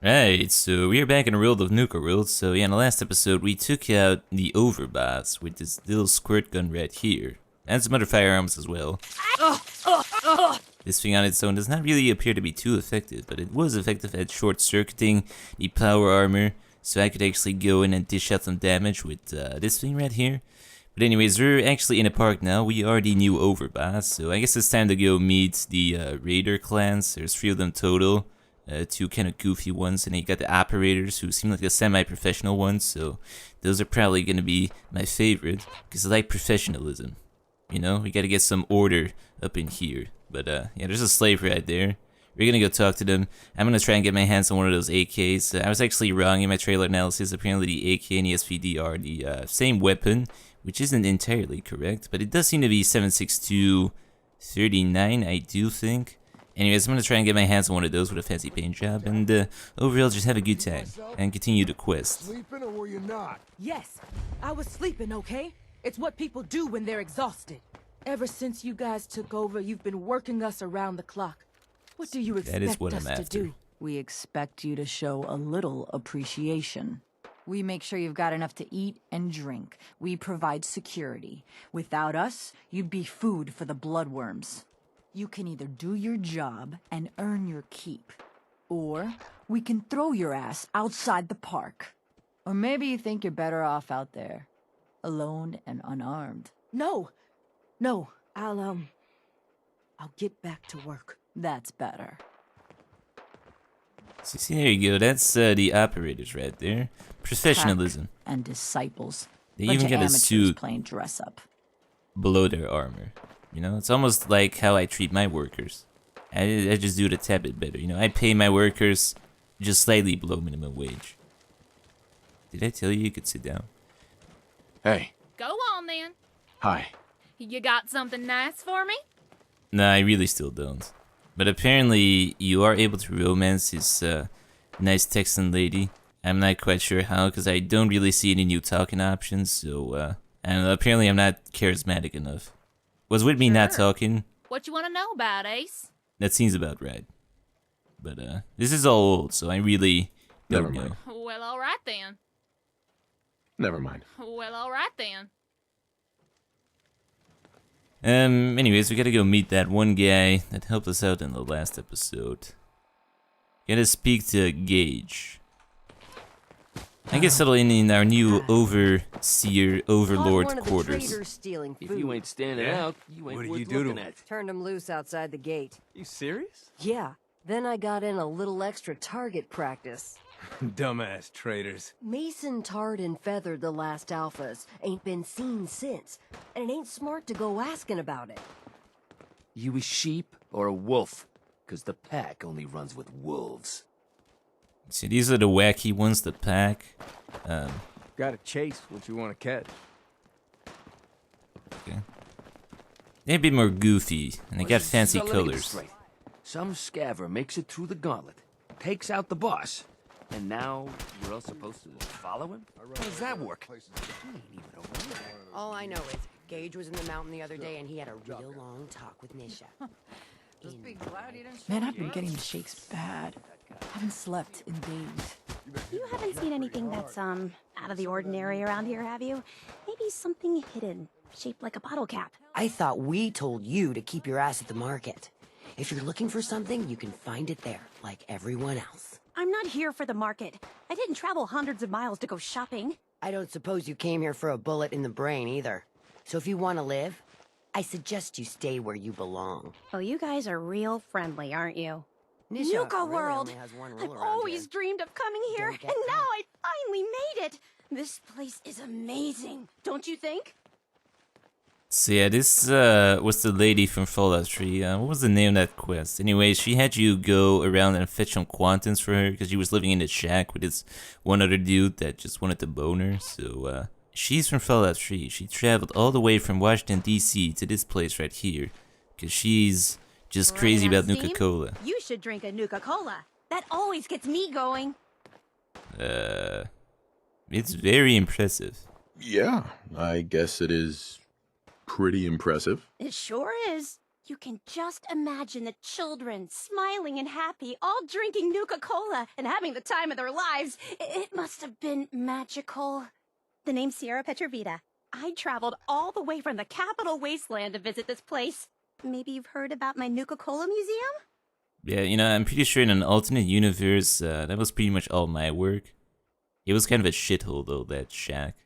Right, so we are back in the world of Nuka World. So yeah, in the last episode we took out the Overboss with this little squirt gun right here. And some other firearms as well. This thing on its own does not really appear to be too effective, but it was effective at short-circuiting the power armor, so I could actually go in and dish out some damage with this thing right here. But anyways, we're actually in a park now. We are the new Overboss, so I guess it's time to go meet the Raider clans. There's 3 of them total. 2 kind of goofy ones, and then you got the operators who seem like the semi-professional ones, so those are probably going to be my favorite, because I like professionalism. You know, we got to get some order up in here. But yeah, there's a slave right there. We're going to go talk to them. I'm going to try and get my hands on one of those AKs. I was actually wrong in my trailer analysis. Apparently the AK and the SVD are the same weapon, which isn't entirely correct, but it does seem to be 7.62 39, I do think. Anyways, I'm going to try and get my hands on one of those with a fancy paint job, and overall just have a good time, and continue the quest. Sleeping or were you not? Yes, I was sleeping, okay? It's what people do when they're exhausted. Ever since you guys took over, you've been working us around the clock. What do you expect us to do? We expect you to show a little appreciation. We make sure you've got enough to eat and drink. We provide security. Without us, you'd be food for the bloodworms. You can either do your job and earn your keep, or we can throw your ass outside the park. Or maybe you think you're better off out there, alone and unarmed. No, I'll get back to work. That's better. See, there you go. That's the operators right there. Professionalism. Pack and Desciples. They even got a suit playing dress up below their armor. You know, it's almost like how I treat my workers. I just do it a tad bit better. You know, I pay my workers just slightly below minimum wage. Did I tell you could sit down? Hey. Go on then. Hi. You got something nice for me? No, I really still don't. But apparently you are able to romance this nice Texan lady. I'm not quite sure how, because I don't really see any new talking options, so and apparently I'm not charismatic enough. Was with me not talking. What you want to know about, Ace? That seems about right. But this is all old, so I really don't know. Well, all right then. Never mind. Well, all right then. Anyways, we gotta go meet that one guy that helped us out in the last episode. Gotta speak to Gage. I guess settle in our new overseer, overlord quarters. If you ain't standing out, you ain't worth looking at. Turned him loose outside the gate. You serious? Yeah. Then I got in a little extra target practice. Dumbass traitors. Mason tarred and feathered the last alphas. Ain't been seen since. And it ain't smart to go asking about it. You a sheep or a wolf? 'Cause the pack only runs with wolves. See, these are the wacky ones, the pack. Gotta chase what you want to catch. Okay. They're a bit more goofy, and they got fancy colors. Some scaver makes it through the gauntlet, takes out the boss, and now you're all supposed to follow him? How does that work? He ain't even over there. All I know is Gage was in the mountain the other day and he had a real long talk with Nisha. Man, I've been getting the shakes bad. Haven't slept in days. You haven't seen anything that's, out of the ordinary around here, have you? Maybe something hidden, shaped like a bottle cap. I thought we told you to keep your ass at the market. If you're looking for something, you can find it there, like everyone else. I'm not here for the market. I didn't travel hundreds of miles to go shopping. I don't suppose you came here for a bullet in the brain, either. So if you want to live, I suggest you stay where you belong. Oh, you guys are real friendly, aren't you? Nisha Nuka really World! only has one rule I've around always here. dreamed of coming here, Don't and get now caught. I finally made it! This place is amazing, don't you think? So yeah, this was the lady from Fallout 3. What was the name of that quest? Anyway, she had you go around and fetch some quantums for her because she was living in a shack with this one other dude that just wanted to bone her. So she's from Fallout 3. She traveled all the way from Washington D.C. to this place right here because she's just crazy about Nuka Cola. You should drink a Nuka Cola. That always gets me going. It's very impressive. Yeah, I guess it is pretty impressive. It sure is. You can just imagine the children smiling and happy, all drinking Nuka-Cola and having the time of their lives. It must have been magical. The name's Sierra Petrovita. I traveled all the way from the capital wasteland to visit this place. Maybe you've heard about my Nuka-Cola museum? Yeah, you know, I'm pretty sure in an alternate universe, that was pretty much all my work. It was kind of a shithole, though, that shack.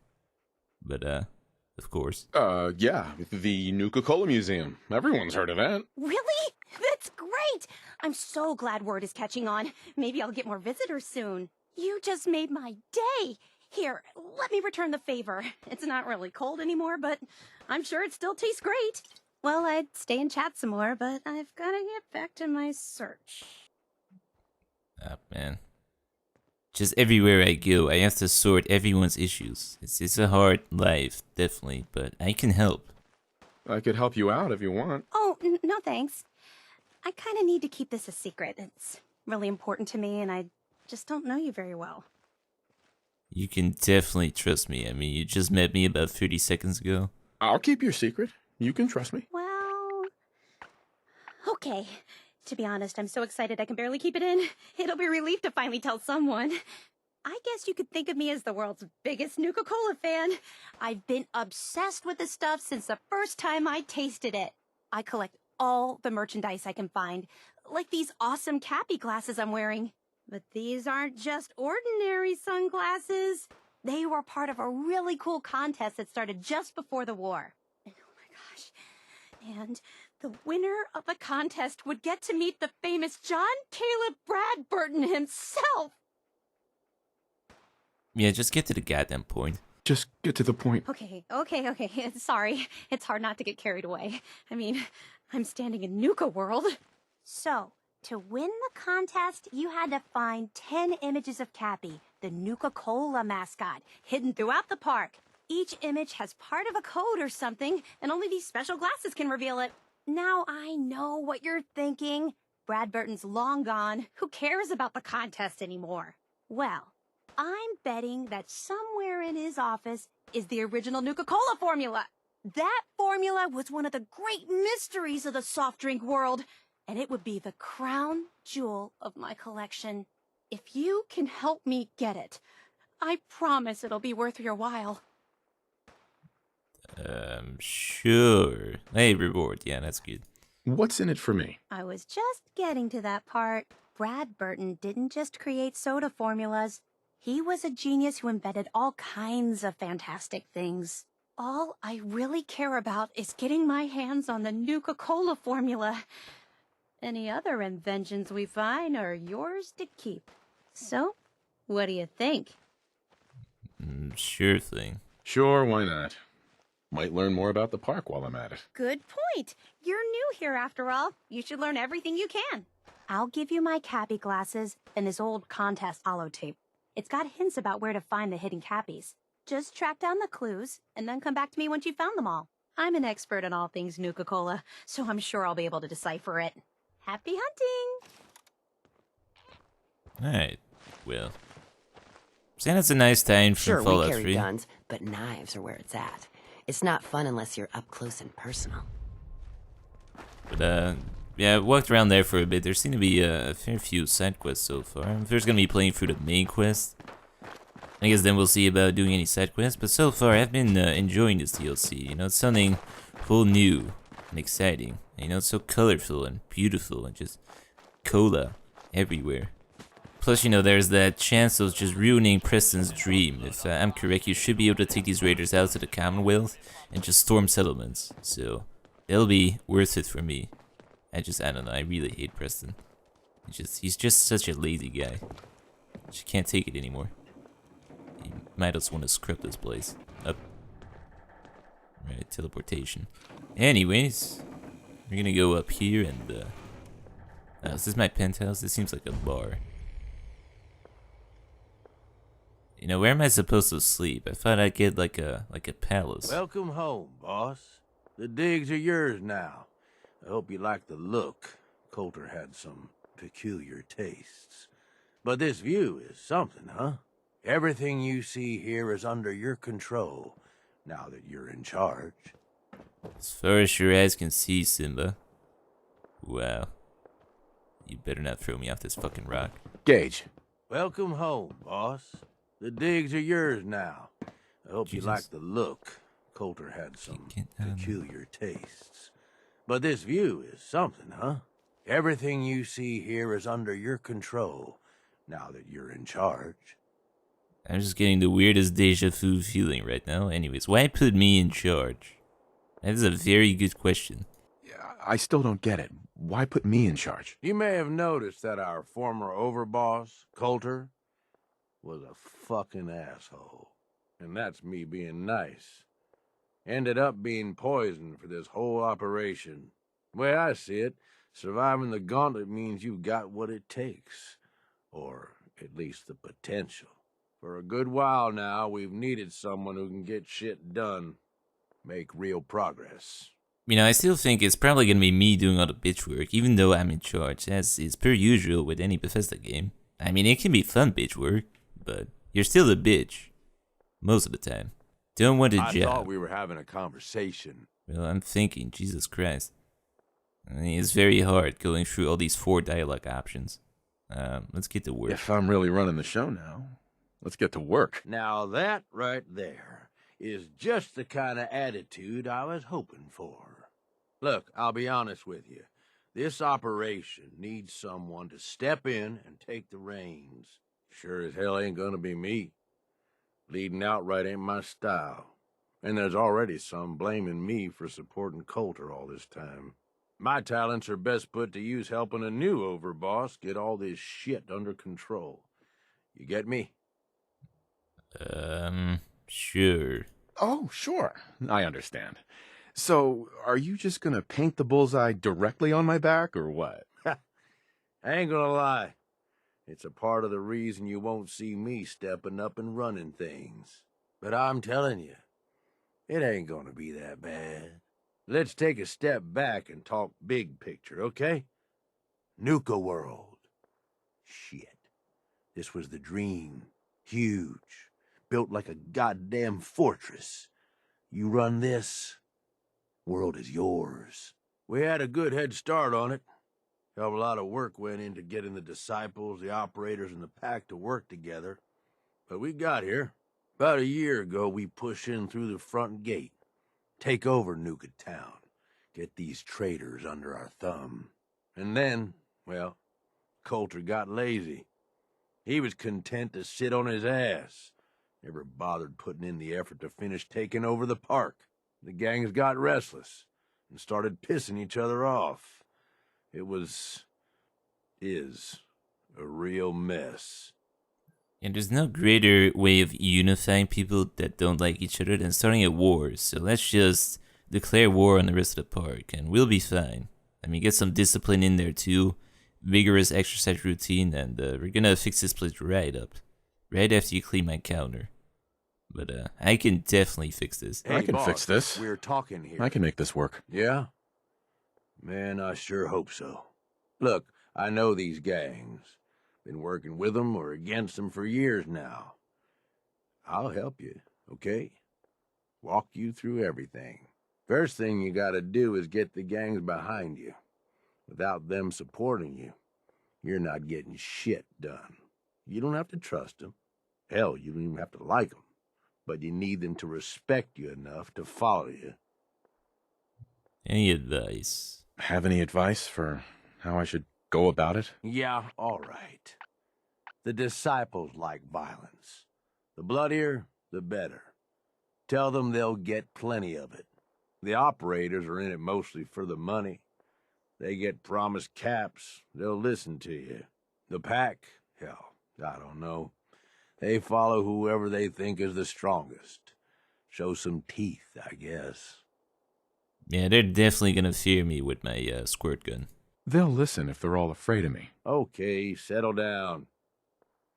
But, of course. Yeah, the Nuka-Cola Museum. Everyone's heard of that. Really? That's great! I'm so glad word is catching on. Maybe I'll get more visitors soon. You just made my day! Here, let me return the favor. It's not really cold anymore, but I'm sure it still tastes great. Well, I'd stay and chat some more, but I've gotta get back to my search. Ah, man. Just everywhere I go, I have to sort everyone's issues. It's a hard life, definitely, but I can help. I could help you out if you want. Oh, no thanks. I kinda need to keep this a secret. It's really important to me, and I just don't know you very well. You can definitely trust me. I mean, you just met me about 30 seconds ago. I'll keep your secret. You can trust me. Well, okay. To be honest, I'm so excited I can barely keep it in. It'll be a relief to finally tell someone. I guess you could think of me as the world's biggest Nuka-Cola fan. I've been obsessed with this stuff since the first time I tasted it. I collect all the merchandise I can find, like these awesome Cappy glasses I'm wearing. But these aren't just ordinary sunglasses. They were part of a really cool contest that started just before the war. And oh my gosh. And the winner of the contest would get to meet the famous John Caleb Bradburton himself. Yeah, just get to the goddamn point. Just get to the point. Okay. Sorry. It's hard not to get carried away. I mean, I'm standing in Nuka World. So, to win the contest, you had to find 10 images of Cappy, the Nuka-Cola mascot, hidden throughout the park. Each image has part of a code or something, and only these special glasses can reveal it. Now I know what you're thinking. Bradburton's long gone. Who cares about the contest anymore? Well, I'm betting that somewhere in his office is the original Nuka-Cola formula. That formula was one of the great mysteries of the soft drink world, and it would be the crown jewel of my collection. If you can help me get it, I promise it'll be worth your while. Sure. Hey, reward. Yeah, that's good. What's in it for me? I was just getting to that part. Bradburton didn't just create soda formulas. He was a genius who invented all kinds of fantastic things. All I really care about is getting my hands on the Nuka-Cola formula. Any other inventions we find are yours to keep. So, what do you think? Sure thing. Sure, why not? Might learn more about the park while I'm at it. Good point. You're new here after all. You should learn everything you can. I'll give you my Cappy glasses and this old contest holotape. It's got hints about where to find the hidden Cappies. Just track down the clues and then come back to me once you've found them all. I'm an expert in all things Nuka-Cola, so I'm sure I'll be able to decipher it. Happy hunting! Alright, well. Santa's a nice time from Sure, we Fallout carry 3. guns, but knives are where it's at. It's not fun unless you're up close and personal. But, yeah, I walked around there for a bit. There seem to be a fair few side quests so far. I'm first gonna be playing through the main quest. I guess then we'll see about doing any side quests. But so far, I've been enjoying this DLC. You know, it's something whole new and exciting. And, you know, it's so colorful and beautiful and just cola everywhere. Plus, you know, there's that chance of just ruining Preston's dream. If I'm correct, you should be able to take these raiders out to the Commonwealth and just storm settlements. So, it'll be worth it for me. I don't know, I really hate Preston. He's just such a lazy guy. Just can't take it anymore. He might just want to scrub this place. Up. Right, teleportation. Anyways, we're gonna go up here and, is this my penthouse? This seems like a bar. You know, where am I supposed to sleep? I thought I'd get like a palace. Welcome home, boss. The digs are yours now. I hope you like the look. Coulter had some peculiar tastes. But this view is something, huh? Everything you see here is under your control, now that you're in charge. As far as your eyes can see, Simba. Wow. You better not throw me off this fucking rock. Gage. Welcome home, boss. The digs are yours now. I hope you like the look. Coulter had some peculiar tastes. But this view is something, huh? Everything you see here is under your control, now that you're in charge. I'm just getting the weirdest deja vu feeling right now. Anyways, why put me in charge? That is a very good question. Yeah, I still don't get it. Why put me in charge? You may have noticed that our former overboss, Coulter, was a fucking asshole. And that's me being nice. Ended up being poisoned for this whole operation. The way I see it, surviving the gauntlet means you've got what it takes. Or at least the potential. For a good while now, we've needed someone who can get shit done. Make real progress. You know, I still think it's probably gonna be me doing all the bitch work, even though I'm in charge, as is per usual with any Bethesda game. I mean, it can be fun bitch work, but you're still a bitch. Most of the time. Don't want a job. I thought we were having a conversation. Well, I'm thinking, Jesus Christ. I mean, it's very hard going through all these 4 dialogue options. Let's get to work. If I'm really running the show now, let's get to work. Now that right there is just the kind of attitude I was hoping for. Look, I'll be honest with you. This operation needs someone to step in and take the reins. Sure as hell ain't gonna be me. Leading outright ain't my style. And there's already some blaming me for supporting Coulter all this time. My talents are best put to use helping a new overboss get all this shit under control. You get me? Sure. Oh, sure. I understand. So, are you just gonna paint the bullseye directly on my back, or what? I ain't gonna lie. It's a part of the reason you won't see me stepping up and running things. But I'm telling you, it ain't gonna be that bad. Let's take a step back and talk big picture, okay? Nuka World. Shit. This was the dream. Huge. Built like a goddamn fortress. You run this, world is yours. We had a good head start on it. A lot of work went into getting the Desciples, the operators, and the pack to work together. But we got here. About a year ago, we pushed in through the front gate. Take over Nuka Town. Get these traitors under our thumb. And then, well, Coulter got lazy. He was content to sit on his ass. Never bothered putting in the effort to finish taking over the park. The gangs got restless and started pissing each other off. It is a real mess. And there's no greater way of unifying people that don't like each other than starting a war. So let's just declare war on the rest of the park and we'll be fine. I mean, get some discipline in there too. Vigorous exercise routine, and we're gonna fix this place right up. Right after you clean my counter. But I can definitely fix this. Hey, I can boss, fix this. We're talking here. I can make this work. Yeah? Man, I sure hope so. Look, I know these gangs. Been working with them or against them for years now. I'll help you, okay? Walk you through everything. First thing you gotta do is get the gangs behind you. Without them supporting you, you're not getting shit done. You don't have to trust them. Hell, you don't even have to like them. But you need them to respect you enough to follow you. Any advice? Have any advice for how I should go about it? Yeah, all right. The Desciples like violence. The bloodier, the better. Tell them they'll get plenty of it. The operators are in it mostly for the money. They get promised caps, they'll listen to you. The pack, hell, I don't know. They follow whoever they think is the strongest. Show some teeth, I guess. Yeah, they're definitely gonna fear me with my squirt gun. They'll listen if they're all afraid of me. Okay, settle down.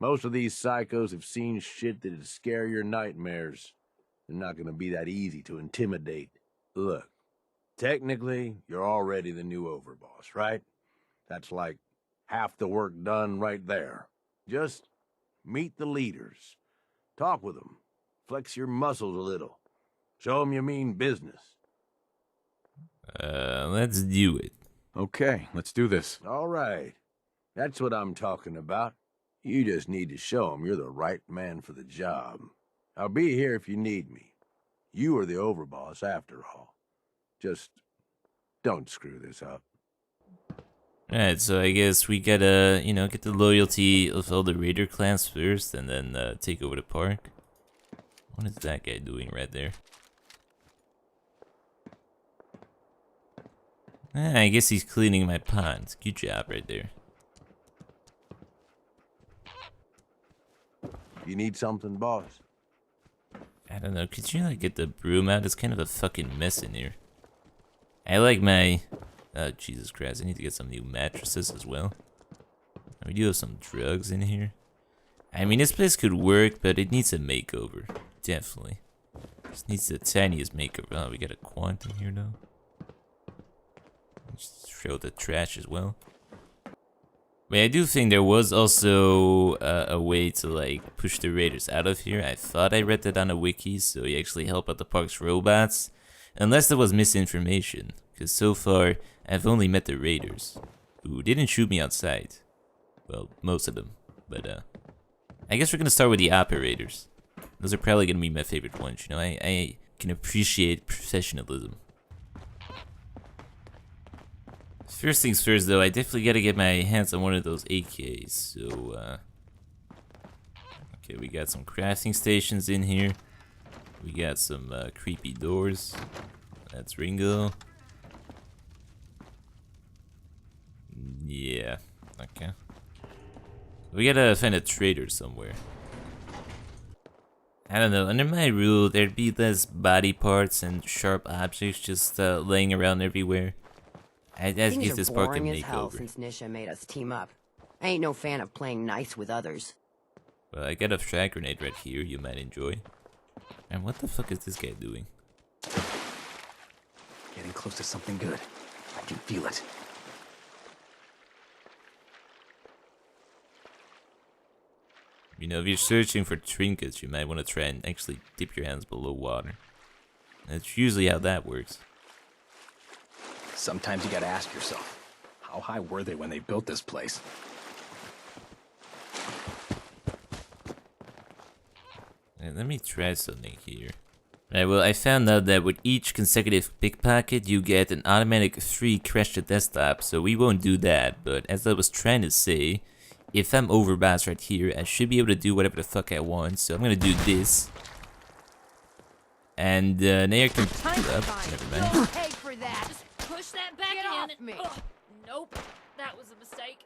Most of these psychos have seen shit that'd scare your nightmares. They're not gonna be that easy to intimidate. Look, technically, you're already the new overboss, right? That's like half the work done right there. Just meet the leaders. Talk with them. Flex your muscles a little. Show them you mean business. Let's do it. Okay, let's do this. All right. That's what I'm talking about. You just need to show 'em you're the right man for the job. I'll be here if you need me. You are the overboss after all. Just don't screw this up. Alright, so I guess we gotta, you know, get the loyalty of all the raider clans first, and then take over the park. What is that guy doing right there? I guess he's cleaning my pond. Good job right there. You need something, boss? I don't know, could you like get the broom out? It's kind of a fucking mess in here. I like my... Oh, Jesus Christ, I need to get some new mattresses as well. We do have some drugs in here. I mean, this place could work, but it needs a makeover. Definitely. Just needs the tiniest makeover. Oh, we got a quant in here though. Just throw the trash as well. But I do think there was also a way to like push the raiders out of here. I thought I read that on a wiki, so you actually help out the park's robots. Unless there was misinformation, because so far I've only met the raiders, who didn't shoot me outside. Well, most of them, but I guess we're gonna start with the operators. Those are probably gonna be my favorite ones, you know, I can appreciate professionalism. First things first though, I definitely gotta get my hands on one of those AKs, so okay, we got some crafting stations in here. We got some creepy doors. That's Ringo. Yeah, okay. We gotta find a trader somewhere. I don't know, under my rule, there'd be less body parts and sharp objects just laying around everywhere. I'd give this park a makeover. Since Nisha made us team up. I ain't no fan of playing nice with others. Well, I got a frag grenade right here you might enjoy. And what the fuck is this guy doing? Getting close to something good. I can feel it. You know, if you're searching for trinkets, you might want to try and actually dip your hands below water. That's usually how that works. Sometimes you gotta ask yourself, how high were they when they built this place? Let me try something here. Right, well, I found out that with each consecutive pickpocket, you get an automatic free crash to desktop, so we won't do that. But as I was trying to say, if I'm Overboss right here, I should be able to do whatever the fuck I want. So I'm gonna do this. And now I can never mind. Pay for that. Just push that back in. Me. Nope, that was a mistake.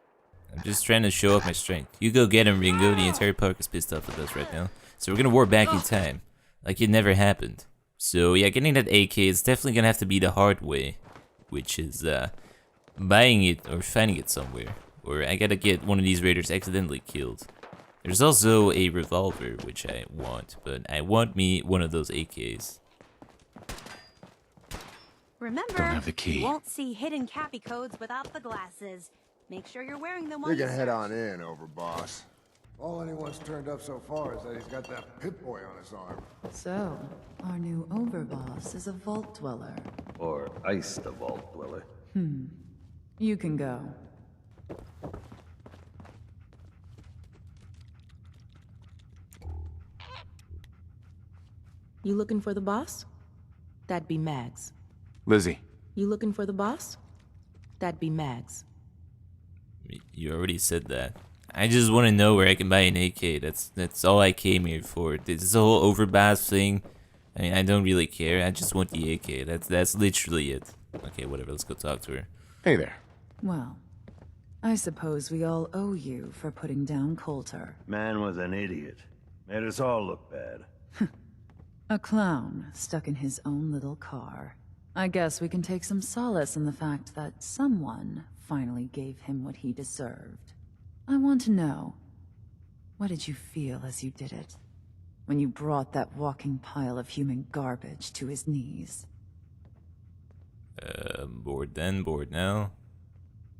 I'm just trying to show off my strength. You go get him, Ringo. The entire park is pissed off with us right now. So we're gonna warp back in time. Like it never happened. So yeah, getting that AK is definitely gonna have to be the hard way. Which is buying it or finding it somewhere. Or I gotta get one of these raiders accidentally killed. There's also a revolver, which I want. But I want me one of those AKs. Remember, Don't have the key. You won't see hidden Cappy codes without the glasses. Make sure you're wearing them while We you can head search. on in, Overboss. All anyone's turned up so far is that he's got that Pip-Boy on his arm. So, our new Overboss is a vault dweller. Or ice the vault dweller. You can go. You looking for the boss? That'd be Mags. Lizzie. You looking for the boss? That'd be Mags. You already said that. I just want to know where I can buy an AK. That's all I came here for. This whole Overboss thing, I mean, I don't really care. I just want the AK. That's literally it. Okay, whatever. Let's go talk to her. Hey there. Well, I suppose we all owe you for putting down Coulter. Man was an idiot. Made us all look bad. A clown stuck in his own little car. I guess we can take some solace in the fact that someone finally gave him what he deserved. I want to know, what did you feel as you did it? When you brought that walking pile of human garbage to his knees? Bored then, bored now.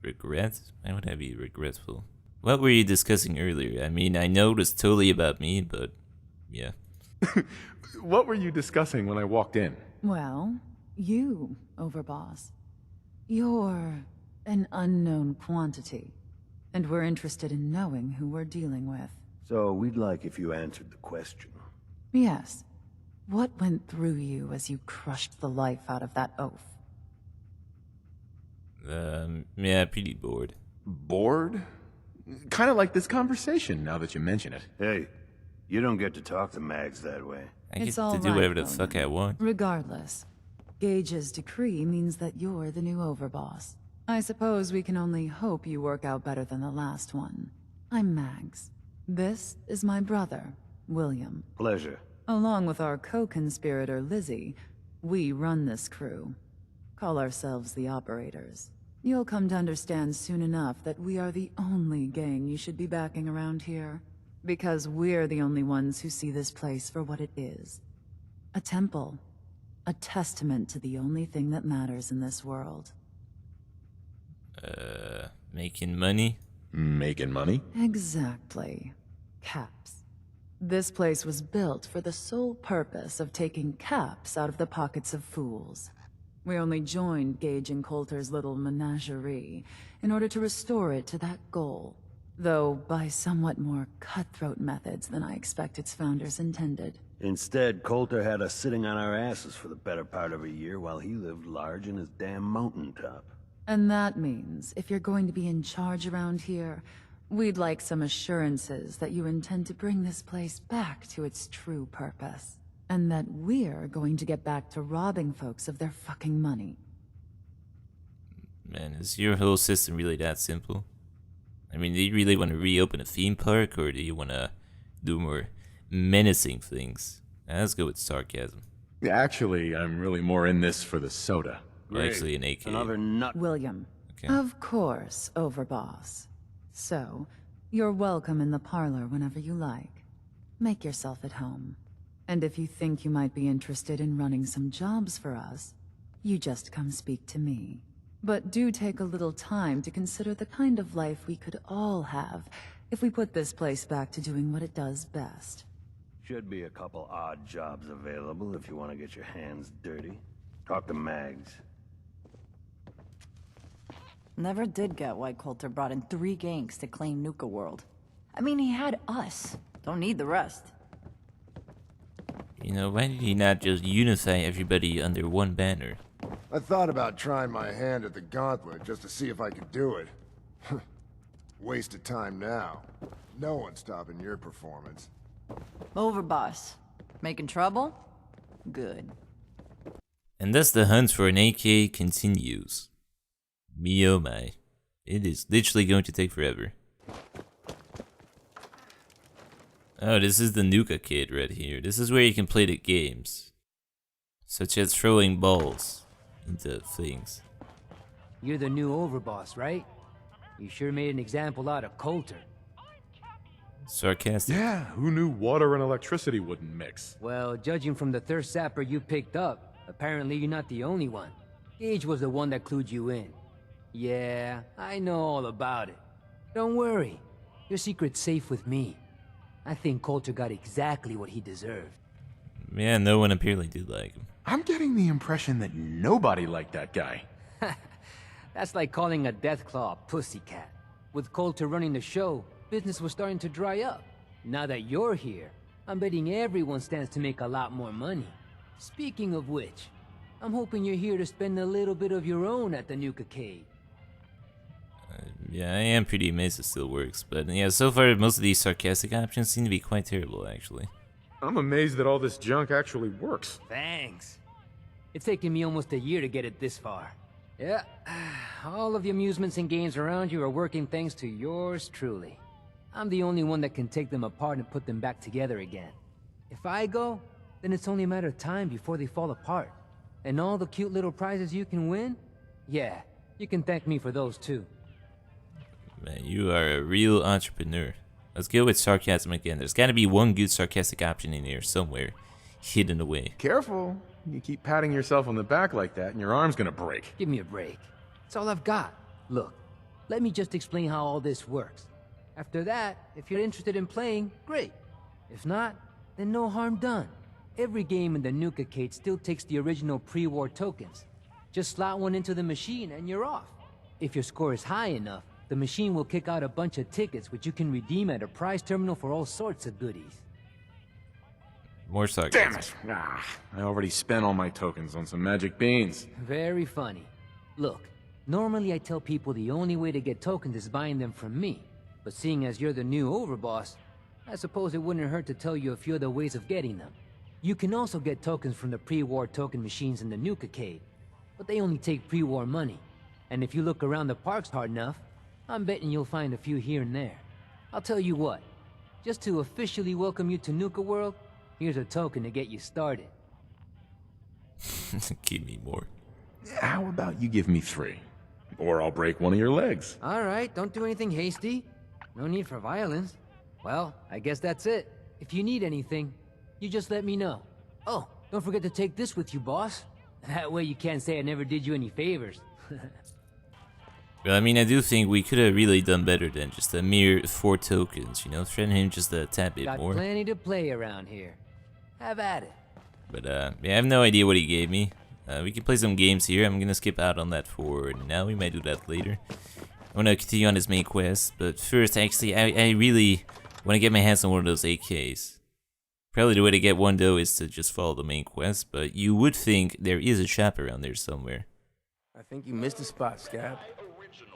Regret? Why would I be regretful? What were you discussing earlier? I mean, I know it was totally about me, but yeah. What were you discussing when I walked in? Well, you, Overboss. You're an unknown quantity. And we're interested in knowing who we're dealing with. So we'd like if you answered the question. Yes. What went through you as you crushed the life out of that oaf? Yeah, pretty bored. Bored? Kind of like this conversation, now that you mention it. Hey, you don't get to talk to mags that way. I get It's all to do right, whatever the William. fuck I want. Regardless, Gage's decree means that you're the new Overboss. I suppose we can only hope you work out better than the last one. I'm Mags. This is my brother, William. Pleasure. Along with our co-conspirator, Lizzie, we run this crew. Call ourselves the Operators. You'll come to understand soon enough that we are the only gang you should be backing around here. Because we're the only ones who see this place for what it is. A temple. A testament to the only thing that matters in this world. Making money? Making money? Exactly. Caps. This place was built for the sole purpose of taking caps out of the pockets of fools. We only joined Gage and Coulter's little menagerie in order to restore it to that goal, though by somewhat more cutthroat methods than I expect its founders intended. Instead, Coulter had us sitting on our asses for the better part of a year while he lived large in his damn mountaintop. And that means, if you're going to be in charge around here, we'd like some assurances that you intend to bring this place back to its true purpose. And that we're going to get back to robbing folks of their fucking money. Man, is your whole system really that simple? I mean, do you really want to reopen a theme park, or do you want to do more menacing things? Let's go with sarcasm. Actually, I'm really more in this for the soda. Well, actually, an AK. Another nut. William. Okay. Of course, Overboss. So, you're welcome in the parlor whenever you like. Make yourself at home. And if you think you might be interested in running some jobs for us, you just come speak to me. But do take a little time to consider the kind of life we could all have if we put this place back to doing what it does best. Should be a couple odd jobs available if you want to get your hands dirty. Talk to Mags. Never did get why Coulter brought in 3 gangs to claim Nuka World. I mean, he had us. Don't need the rest. You know, why did he not just unify everybody under one banner? I thought about trying my hand at the gauntlet just to see if I could do it. Waste of time now. No one's stopping your performance. Overboss. Making trouble? Good. And thus the hunt for an AK continues. Me oh my. It is literally going to take forever. Oh, this is the Nuka Kid right here. This is where you can play the games. Such as throwing balls into things. You're the new Overboss, right? You sure made an example out of Coulter. Sarcastic. Yeah, who knew water and electricity wouldn't mix? Well, judging from the thirst zapper you picked up, apparently you're not the only one. Gage was the one that clued you in. Yeah, I know all about it. Don't worry, your secret's safe with me. I think Coulter got exactly what he deserved. Yeah, no one apparently did like him. I'm getting the impression that nobody liked that guy. That's like calling a Deathclaw a pussycat. With Coulter running the show, business was starting to dry up. Now that you're here, I'm betting everyone stands to make a lot more money. Speaking of which, I'm hoping you're here to spend a little bit of your own at the Nuka Cave. Yeah, I am pretty amazed it still works, but yeah, so far most of these sarcastic options seem to be quite terrible, actually. I'm amazed that all this junk actually works. Thanks. It's taken me almost a year to get it this far. Yeah, all of the amusements and games around you are working thanks to yours truly. I'm the only one that can take them apart and put them back together again. If I go, then it's only a matter of time before they fall apart. And all the cute little prizes you can win? Yeah, you can thank me for those too. Man, you are a real entrepreneur. Let's go with sarcasm again. There's gotta be one good sarcastic option in here somewhere, hidden away. Careful. You keep patting yourself on the back like that and your arm's gonna break. Give me a break. It's all I've got. Look, let me just explain how all this works. After that, if you're interested in playing, great. If not, then no harm done. Every game in the Nuka Cade still takes the original pre-war tokens. Just slot one into the machine and you're off. If your score is high enough, the machine will kick out a bunch of tickets which you can redeem at a prize terminal for all sorts of goodies. More sarcasm. Damn it! Ah, I already spent all my tokens on some magic beans. Very funny. Look, normally I tell people the only way to get tokens is buying them from me. But seeing as you're the new Overboss, I suppose it wouldn't hurt to tell you a few other ways of getting them. You can also get tokens from the pre-war token machines in the Nuka Cave, but they only take pre-war money. And if you look around the parks hard enough, I'm betting you'll find a few here and there. I'll tell you what, just to officially welcome you to Nuka World, here's a token to get you started. Give me more. How about you give me 3? Or I'll break one of your legs. Alright, don't do anything hasty. No need for violence. Well, I guess that's it. If you need anything, you just let me know. Oh, don't forget to take this with you, boss. That way you can't say I never did you any favors. Well, I mean, I do think we could have really done better than just a mere 4 tokens, you know? Threaten him just a tad bit Got more. plenty to play around here. Have at it. But, yeah, I have no idea what he gave me. We can play some games here. I'm gonna skip out on that for now. We might do that later. I wanna continue on his main quest, but first, actually, I really wanna get my hands on one of those AKs. Probably the way to get one, though, is to just follow the main quest, but you would think there is a shop around there somewhere. I think you missed a spot, Scab.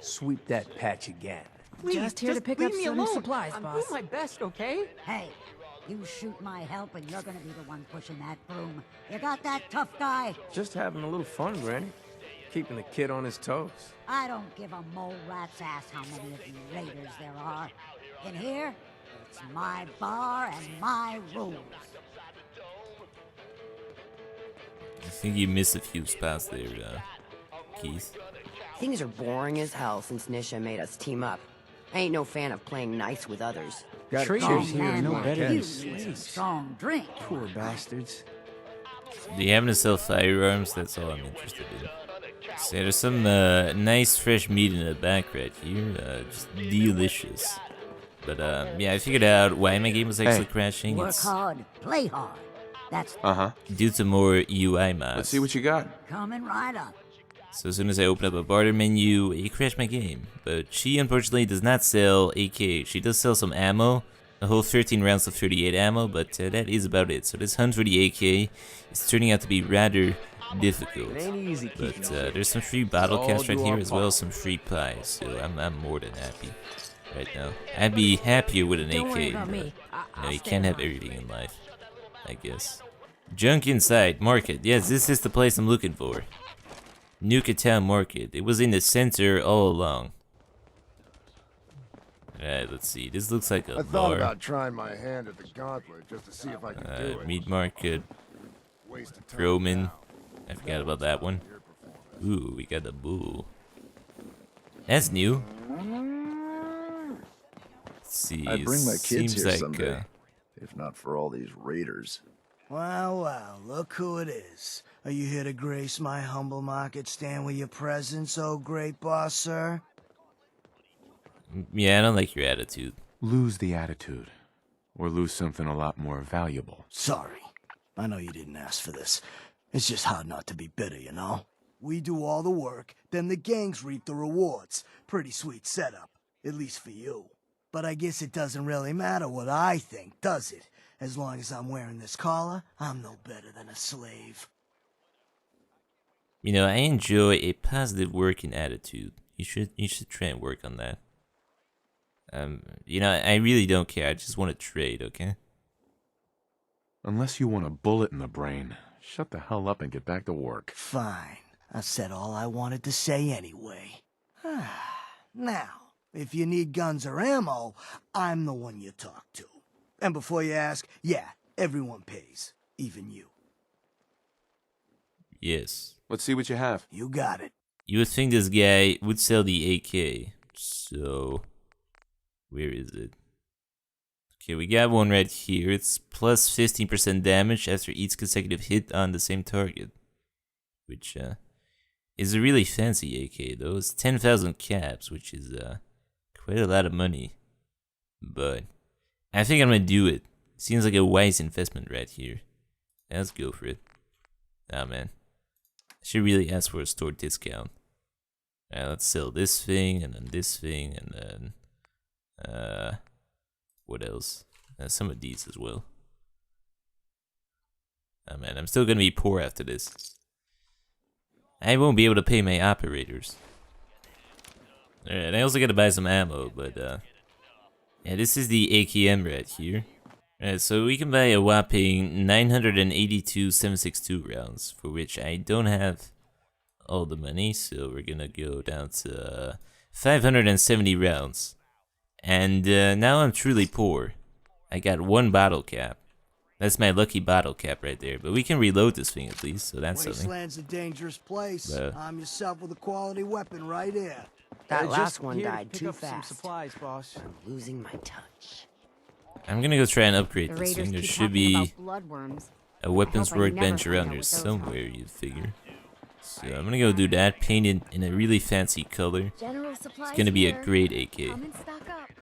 Sweep that patch again. Please, just here to pick up some supplies, I'm boss. doing my best, okay? Hey, you shoot my help and you're gonna be the one pushing that broom. You got that, tough guy? Just having a little fun, Granny. Keeping the kid on his toes. I don't give a mole rat's ass how many of you raiders there are. In here, it's my bar and my rules. I think you missed a few spots there, Keith. Things are boring as hell since Nisha made us team up. I ain't no fan of playing nice with others. Got Strong here man no like better you than needs a slaves. strong drink. Poor bastards. Do you happen to sell firearms? That's all I'm interested in. So there's some nice fresh meat in the back right here. Just delicious. But yeah, I figured out why my game was actually crashing. Work It's hard, play hard. That's due to more UI mods. Let's see what you got. coming right up. So as soon as I open up a barter menu, it crashed my game. But she unfortunately does not sell AK. She does sell some ammo, a whole 13 rounds of 38 ammo, but that is about it. So this hunt for the AK is turning out to be rather difficult. It ain't easy But keeping there's some free bottle all caps right do here our as well part. as some free pies. So I'm more than happy right now. I'd be happier with an Don't worry AK. about But, me. you know, you can't have everything in life, I guess. Junk inside, market. Yes, this is the place I'm looking for. Nuka Town Market. It was in the center all along. Alright, let's see. This looks like a I thought bar. about trying my hand at the gauntlet just to see if I could do it. Meat market. Waste of time Roman. now. I forgot about that one. Ooh, we got the bull. That's new. Let's see. I'd bring my kids seems here like, someday, if not for all these raiders. Wow, wow, look who it is. Are you here to grace my humble market stand with your presence, oh great boss, sir? yeah, I don't like your attitude. Lose the attitude. Or lose something a lot more valuable. Sorry. I know you didn't ask for this. It's just hard not to be bitter, you know? We do all the work, then the gangs reap the rewards. Pretty sweet setup, at least for you. But I guess it doesn't really matter what I think, does it? As long as I'm wearing this collar, I'm no better than a slave. You know, I enjoy a positive working attitude. You should try and work on that. You know, I really don't care. I just want to trade, okay? Unless you want a bullet in the brain, shut the hell up and get back to work. Fine. I said all I wanted to say anyway. Now, if you need guns or ammo, I'm the one you talk to. And before you ask, yeah, everyone pays. Even you. Yes. Let's see what you have. You got it. You would think this guy would sell the AK. So, where is it? Okay, we got one right here. It's plus 15% damage after each consecutive hit on the same target. Which, is a really fancy AK, though. It's 10,000 caps, which is, quite a lot of money. But, I think I'm gonna do it. Seems like a wise investment right here. Let's go for it. Ah, man. I should really ask for a store discount. Alright, let's sell this thing, and then this thing, and then... what else? Some of these as well. Oh man, I'm still gonna be poor after this. I won't be able to pay my operators. Alright, I also gotta buy some ammo, but yeah, this is the AKM right here. Alright, so we can buy a whopping 982 7.62 rounds, for which I don't have all the money, so we're gonna go down to 570 rounds. And now I'm truly poor. I got one bottle cap. That's my lucky bottle cap right there. But we can reload this thing at least, so that's something. Wasteland's a dangerous place. Arm yourself with a quality weapon right here. That last one died pick too up fast. Some supplies, boss. I'm losing my touch. I'm gonna go try and upgrade this thing. There should be a weapons workbench around here somewhere, you'd figure. So I'm gonna go do that, paint it in a really fancy color. It's gonna be a great AK.